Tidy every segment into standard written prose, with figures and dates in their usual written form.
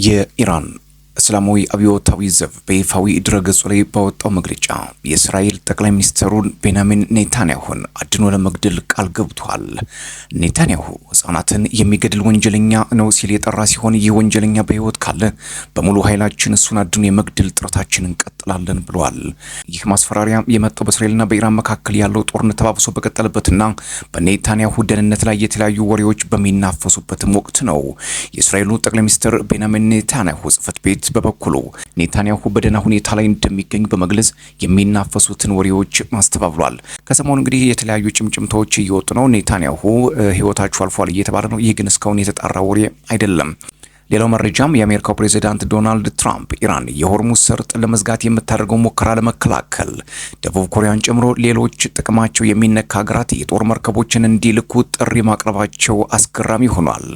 የኢራን እስላማዊ አብዮታዊ ዘብ በይፋዊ ድረገጹ ላይ ባወጣው መግለጫ የእስራኤል ጠቅላይ ሚኒስትሩን ቤንያሚን ኔታንያሁን አድኖ ለመግደል ቃል ገብቷል። ኔታንያሁ ሕፃናትን የሚገድል ወንጀለኛ ነው ሲል የጠራ ሲሆን ይህ ወንጀለኛ በሕይወት ካለ በሙሉ ኃይላችን እሱን አድኖ የመግደል ጥረታችንን እንቀጥላለን ብለዋል። ይህ ማስፈራሪያ የመጣው በእስራኤልና በኢራን መካከል ያለው ጦርነት ተባብሶ በቀጠለበትና በኔታንያሁ ደህንነት ላይ የተለያዩ ወሬዎች በሚናፈሱበትም ወቅት ነው። የእስራኤሉ ጠቅላይ ሚኒስትር ቤንያሚን ኔታንያሁ ጽሕፈት ቤት በበኩሉ ኔታንያሁ በደህና ሁኔታ ላይ እንደሚገኝ በመግለጽ የሚናፈሱትን ወሬዎች ማስተባብሏል። ከሰሞኑ እንግዲህ የተለያዩ ጭምጭምታዎች እየወጡ ነው። ኔታንያሁ ሕይወታቸው አልፏል እየተባለ ነው። ይህ ግን እስካሁን የተጣራ ወሬ አይደለም። ሌላው መረጃም የአሜሪካው ፕሬዝዳንት ዶናልድ ትራምፕ ኢራን የሆርሙዝ ሰርጥ ለመዝጋት የምታደርገው ሙከራ ለመከላከል ደቡብ ኮሪያን ጨምሮ ሌሎች ጥቅማቸው የሚነካ ሀገራት የጦር መርከቦችን እንዲልኩ ጥሪ ማቅረባቸው አስገራሚ ሆኗል።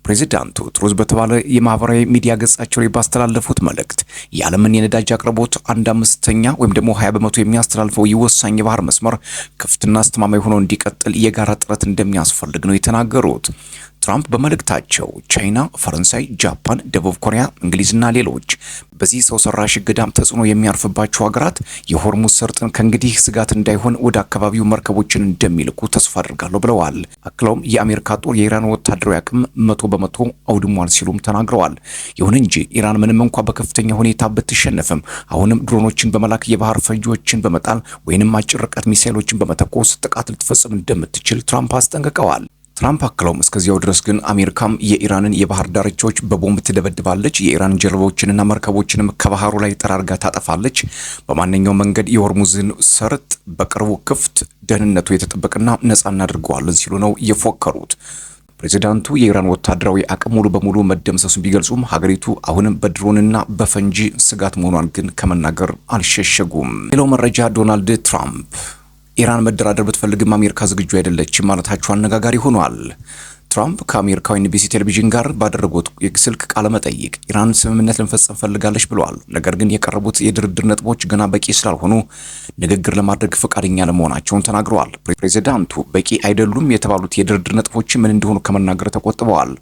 ፕሬዝዳንቱ ትሩዝ በተባለ የማህበራዊ ሚዲያ ገጻቸው ላይ ባስተላለፉት መልእክት የዓለምን የነዳጅ አቅርቦት 1/5 ወይም ደግሞ 20 በመቶ የሚያስተላልፈው የወሳኝ የባህር መስመር ክፍትና አስተማማኝ ሆኖ እንዲቀጥል የጋራ ጥረት እንደሚያስፈልግ ነው የተናገሩት። ትራምፕ በመልእክታቸው ቻይና፣ ፈረንሳይ፣ ጃፓን፣ ደቡብ ኮሪያ፣ እንግሊዝና ሌሎች በዚህ ሰው ሰራሽ እገዳም ተጽዕኖ የሚያርፍባቸው ሀገራት የሆርሙዝ ሰርጥን ከእንግዲህ ስጋት እንዳይሆን ወደ አካባቢው መርከቦችን እንደሚልኩ ተስፋ አድርጋለሁ ብለዋል። አክለውም የአሜሪካ ጦር የኢራን ወታደራዊ አቅም 100% አውድሟል ሲሉም ተናግረዋል። ይሁን እንጂ ኢራን ምንም እንኳ በከፍተኛ ሁኔታ ብትሸነፍም አሁንም ድሮኖችን በመላክ የባህር ፈንጂዎችን በመጣል ወይንም አጭር ርቀት ሚሳይሎችን በመተኮስ ጥቃት ልትፈጽም እንደምትችል ትራምፕ አስጠንቅቀዋል። ትራምፕ አክለውም እስከዚያው ድረስ ግን አሜሪካም የኢራንን የባህር ዳርቻዎች በቦምብ ትደበድባለች፣ የኢራን ጀልባዎችንና መርከቦችንም ከባህሩ ላይ ጠራርጋ ታጠፋለች፣ በማንኛውም መንገድ የሆርሙዝን ሰርጥ በቅርቡ ክፍት፣ ደህንነቱ የተጠበቀና ነጻ እናድርገዋለን ሲሉ ነው የፎከሩት። ፕሬዚዳንቱ የኢራን ወታደራዊ አቅም ሙሉ በሙሉ መደምሰሱን ቢገልጹም ሀገሪቱ አሁንም በድሮንና በፈንጂ ስጋት መሆኗን ግን ከመናገር አልሸሸጉም። ሌላው መረጃ ዶናልድ ትራምፕ ኢራን መደራደር ብትፈልግም አሜሪካ ዝግጁ አይደለችም ማለታቸው አነጋጋሪ ሆኗል። ትራምፕ ከአሜሪካው ኤንቢሲ ቴሌቪዥን ጋር ባደረጉት የስልክ ቃለ መጠይቅ ኢራን ስምምነት ልንፈጽም ፈልጋለች ብለዋል። ነገር ግን የቀረቡት የድርድር ነጥቦች ገና በቂ ስላልሆኑ ንግግር ለማድረግ ፈቃደኛ ለመሆናቸውን ተናግረዋል። ፕሬዚዳንቱ በቂ አይደሉም የተባሉት የድርድር ነጥቦች ምን እንደሆኑ ከመናገር ተቆጥበዋል።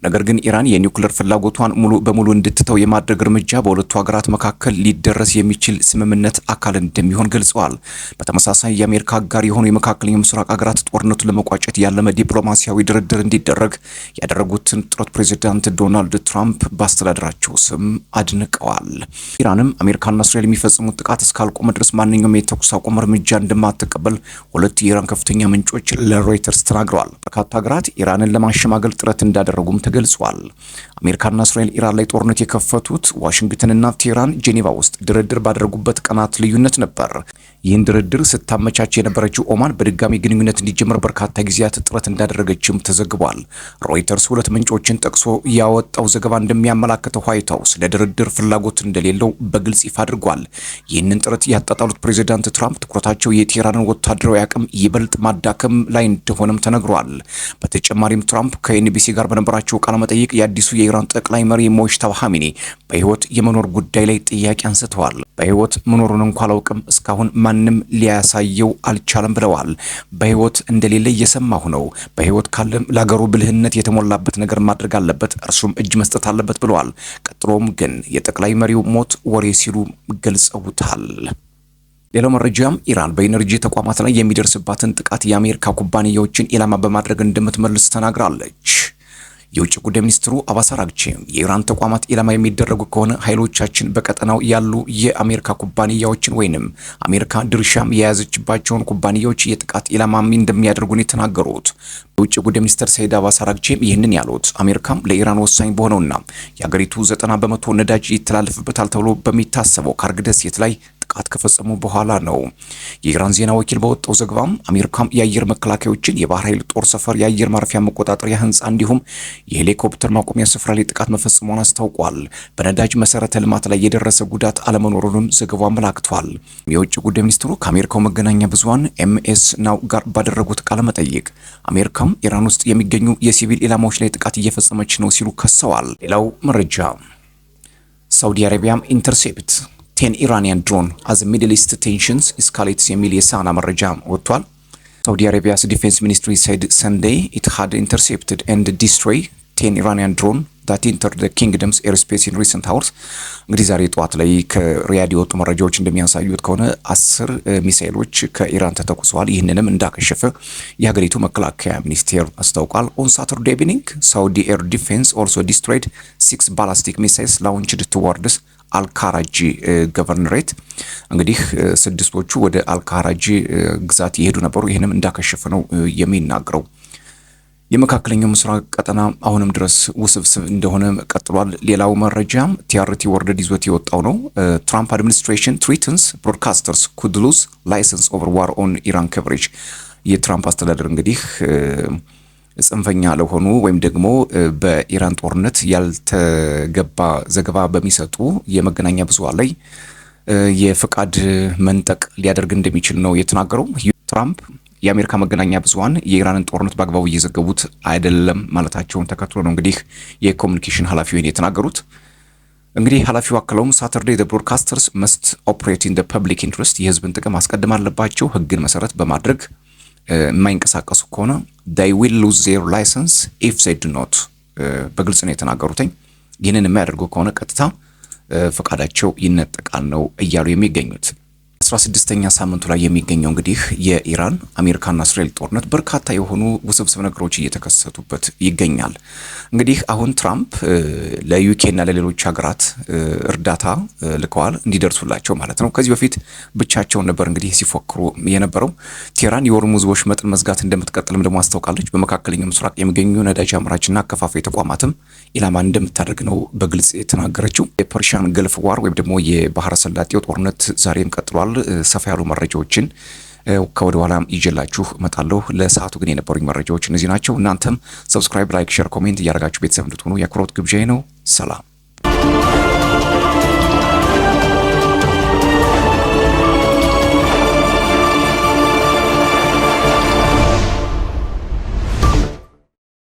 ነገር ግን ኢራን የኒውክሌር ፍላጎቷን ሙሉ በሙሉ እንድትተው የማድረግ እርምጃ በሁለቱ ሀገራት መካከል ሊደረስ የሚችል ስምምነት አካል እንደሚሆን ገልጸዋል። በተመሳሳይ የአሜሪካ አጋር የሆኑ የመካከለኛው ምስራቅ ሀገራት ጦርነቱን ለመቋጨት ያለመ ዲፕሎማሲያዊ ድርድር እንዲደረግ ያደረጉትን ጥረት ፕሬዚዳንት ዶናልድ ትራምፕ በአስተዳደራቸው ስም አድንቀዋል። ኢራንም አሜሪካና እስራኤል የሚፈጽሙት ጥቃት እስካልቆመ ድረስ ማንኛውም የተኩስ አቁም እርምጃ እንደማትቀበል ሁለቱ የኢራን ከፍተኛ ምንጮች ለሮይተርስ ተናግረዋል። በርካታ ሀገራት ኢራንን ለማሸማገል ጥረት እንዳደረጉም ተገልጿል። አሜሪካና እስራኤል ኢራን ላይ ጦርነት የከፈቱት ዋሽንግተንና ቴህራን ጄኔቫ ውስጥ ድርድር ባደረጉበት ቀናት ልዩነት ነበር። ይህን ድርድር ስታመቻች የነበረችው ኦማን በድጋሚ ግንኙነት እንዲጀምር በርካታ ጊዜያት ጥረት እንዳደረገችም ተዘግቧል። ሮይተርስ ሁለት ምንጮችን ጠቅሶ ያወጣው ዘገባ እንደሚያመላክተው ዋይት ሃውስ ለድርድር ፍላጎት እንደሌለው በግልጽ ይፋ አድርጓል። ይህንን ጥረት ያጣጣሉት ፕሬዚዳንት ትራምፕ ትኩረታቸው የቴህራንን ወታደራዊ አቅም ይበልጥ ማዳከም ላይ እንደሆነም ተነግሯል። በተጨማሪም ትራምፕ ከኤንቢሲ ጋር በነበራቸው ቃለ መጠይቅ የአዲሱ የኢራን ጠቅላይ መሪ ሞጅተባ ኻሜኒ በህይወት የመኖር ጉዳይ ላይ ጥያቄ አንስተዋል። በህይወት መኖሩን እንኳን አላውቅም፣ እስካሁን ማንም ሊያሳየው አልቻለም ብለዋል። በህይወት እንደሌለ እየሰማሁ ነው። በህይወት ካለም ለሀገሩ ብልህነት የተሞላበት ነገር ማድረግ አለበት፣ እርሱም እጅ መስጠት አለበት ብለዋል። ቀጥሎም ግን የጠቅላይ መሪው ሞት ወሬ ሲሉ ገልጸውታል። ሌላው መረጃም ኢራን በኢነርጂ ተቋማት ላይ የሚደርስባትን ጥቃት የአሜሪካ ኩባንያዎችን ኢላማ በማድረግ እንደምትመልስ ተናግራለች። የውጭ ጉዳይ ሚኒስትሩ አባስ አራግቺ የኢራን ተቋማት ኢላማ የሚደረጉ ከሆነ ኃይሎቻችን በቀጠናው ያሉ የአሜሪካ ኩባንያዎችን ወይንም አሜሪካ ድርሻም የያዘችባቸውን ኩባንያዎች የጥቃት ኢላማ እንደሚያደርጉን የተናገሩት የውጭ ጉዳይ ሚኒስትር ሰይድ አባስ አራግቺ ይህንን ያሉት አሜሪካም ለኢራን ወሳኝ በሆነውና የሀገሪቱ 90% ነዳጅ ይተላለፍበታል ተብሎ በሚታሰበው ካርግ ደሴት ላይ ጥቃት ከፈጸሙ በኋላ ነው። የኢራን ዜና ወኪል በወጣው ዘገባም አሜሪካም የአየር መከላከያዎችን፣ የባህር ኃይል ጦር ሰፈር፣ የአየር ማረፊያ መቆጣጠሪያ ህንፃ እንዲሁም የሄሊኮፕተር ማቆሚያ ስፍራ ላይ ጥቃት መፈጸሟን አስታውቋል። በነዳጅ መሰረተ ልማት ላይ የደረሰ ጉዳት አለመኖሩንም ዘገባው አመላክቷል። የውጭ ጉዳይ ሚኒስትሩ ከአሜሪካው መገናኛ ብዙሃን ኤምኤስ ናው ጋር ባደረጉት ቃለ መጠይቅ አሜሪካም ኢራን ውስጥ የሚገኙ የሲቪል ኢላማዎች ላይ ጥቃት እየፈጸመች ነው ሲሉ ከሰዋል። ሌላው መረጃ ሳውዲ አረቢያም ኢንተርሴፕት 10 Iranian drone as Middle East tensions escalates የሚል የሳና መረጃ ወጥቷል። Saudi Arabia's defense ministry said Sunday it had intercepted and destroyed 10 Iranian drone that entered the kingdom's airspace in recent hours እንግዲህ ዛሬ ጠዋት ላይ ከሪያድ የወጡ መረጃዎች እንደሚያሳዩት ከሆነ 10 ሚሳኤሎች ከኢራን ተተኩሰዋል። ይህንንም እንዳከሸፈ የሀገሪቱ መከላከያ ሚኒስቴር አስታውቋል። on Saturday evening Saudi Air Defense also destroyed 6 ballistic missiles launched towards አልካራጂ ገቨርነሬት እንግዲህ ስድስቶቹ ወደ አልካራጂ ግዛት ይሄዱ ነበሩ። ይህንም እንዳከሸፈ ነው የሚናገረው። የመካከለኛው ምስራቅ ቀጠና አሁንም ድረስ ውስብስብ እንደሆነ ቀጥሏል። ሌላው መረጃም ቲአርቲ ወርልድ ይዞት የወጣው ነው። ትራምፕ አድሚኒስትሬሽን threatens broadcasters could lose license over war on Iran coverage። የትራምፕ አስተዳደር እንግዲህ ጽንፈኛ ለሆኑ ወይም ደግሞ በኢራን ጦርነት ያልተገባ ዘገባ በሚሰጡ የመገናኛ ብዙሃን ላይ የፍቃድ መንጠቅ ሊያደርግ እንደሚችል ነው የተናገረው። ትራምፕ የአሜሪካ መገናኛ ብዙሃን የኢራንን ጦርነት በአግባቡ እየዘገቡት አይደለም ማለታቸውን ተከትሎ ነው እንግዲህ የኮሙኒኬሽን ኃላፊው የተናገሩት። እንግዲህ ኃላፊው አክለውም ሳተርዴይ the broadcasters must operate in the public interest የህዝብን ጥቅም ማስቀደም አለባቸው። ህግን መሰረት በማድረግ የማይንቀሳቀሱ ከሆነ they will lose their license if they do not በግልጽ ነው የተናገሩትኝ። ይህንን የሚያደርጉ ከሆነ ቀጥታ ፈቃዳቸው ይነጠቃል ነው እያሉ የሚገኙት። 16ኛ ሳምንቱ ላይ የሚገኘው እንግዲህ የኢራን አሜሪካና እስራኤል ጦርነት በርካታ የሆኑ ውስብስብ ነገሮች እየተከሰቱበት ይገኛል። እንግዲህ አሁን ትራምፕ ለዩኬና ለሌሎች ሀገራት እርዳታ ልከዋል እንዲደርሱላቸው ማለት ነው። ከዚህ በፊት ብቻቸውን ነበር እንግዲህ ሲፎክሩ የነበረው። ቴህራን የሆርሙዝ ወሽመጥን መዝጋት እንደምትቀጥልም ደግሞ አስታውቃለች። በመካከለኛው ምስራቅ የሚገኙ ነዳጅ አምራችና አከፋፋይ ተቋማትም ኢላማ እንደምታደርግ ነው በግልጽ የተናገረችው። የፐርሺያን ገልፍ ዋር ወይም ደግሞ የባህረ ሰላጤው ጦርነት ዛሬም ቀጥሏል። ሰፋ ያሉ መረጃዎችን ከወደ ኋላም ይዤላችሁ እመጣለሁ። ለሰዓቱ ግን የነበሩኝ መረጃዎች እነዚህ ናቸው። እናንተም ሰብስክራይብ፣ ላይክ፣ ሼር፣ ኮሜንት እያደረጋችሁ ቤተሰብ እንድትሆኑ የአክብሮት ግብዣዬ ነው። ሰላም።